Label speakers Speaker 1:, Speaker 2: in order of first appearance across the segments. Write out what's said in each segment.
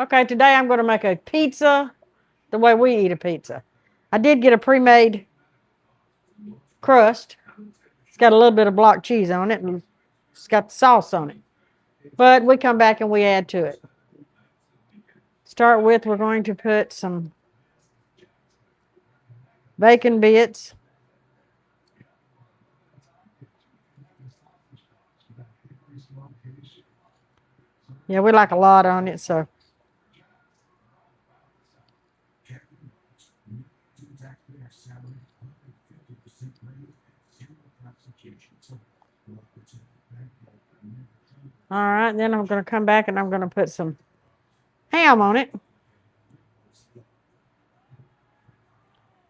Speaker 1: Okay, today I'm going to make a pizza the way we eat a pizza. I did get a pre-made crust. It's got a little bit of block cheese on it, and it's got the sauce on it. But we come back and we add to it. Start with, we're going to put some bacon bits. Yeah, we like a lot on it, so. All right, then I'm going to come back and I'm going to put some ham on it.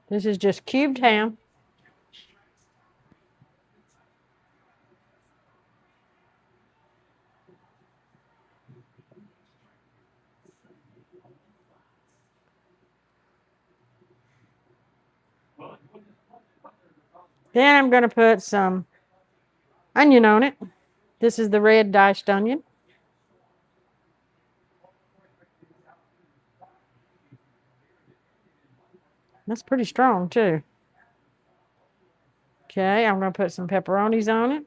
Speaker 1: This is just cubed ham. Then I'm going to put some onion on it. This is the red diced onion. That's pretty strong too. Okay, I'm going to put some pepperonis on it.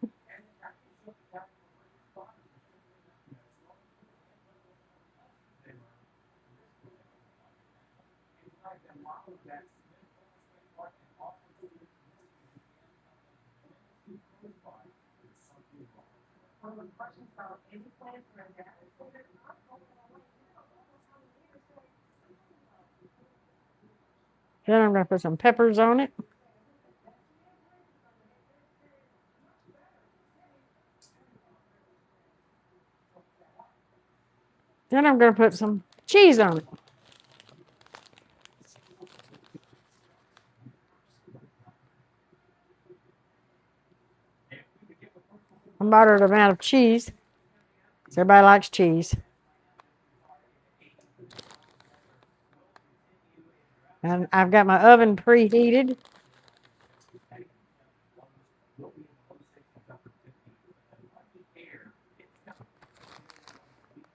Speaker 1: Then I'm going to put some peppers on it. Then I'm going to put some cheese on it. A moderate amount of cheese, because everybody likes cheese. And I've got my oven preheated.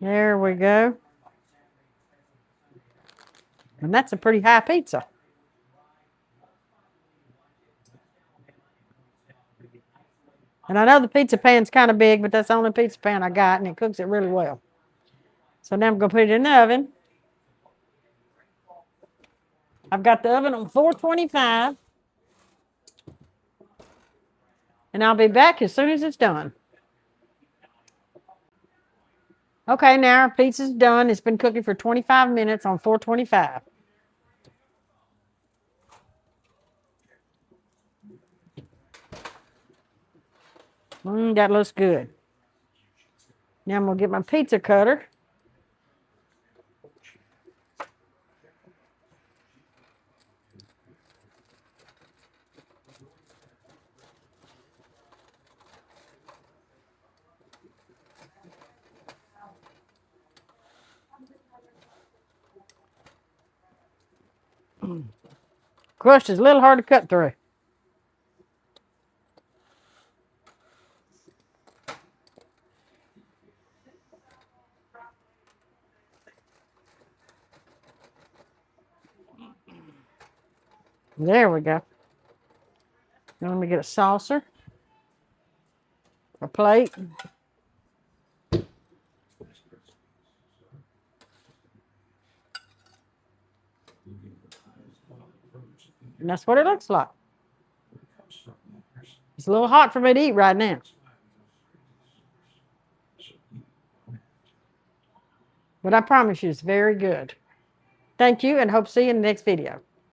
Speaker 1: There we go. And that's a pretty high pizza. And I know the pizza pan's kind of big, but that's the only pizza pan I got, and it cooks it really well. So now I'm going to put it in the oven. I've got the oven on 425. And I'll be back as soon as it's done. Okay, now our pizza's done. It's been cooking for 25 minutes on 425. That looks good. Now I'm going to get my pizza cutter. Crust is a little hard to cut through. There we go. Now let me get a saucer, a plate. And that's what it looks like. It's a little hot for me to eat right now. But I promise you it's very good. Thank you, and hope to see you in the next video.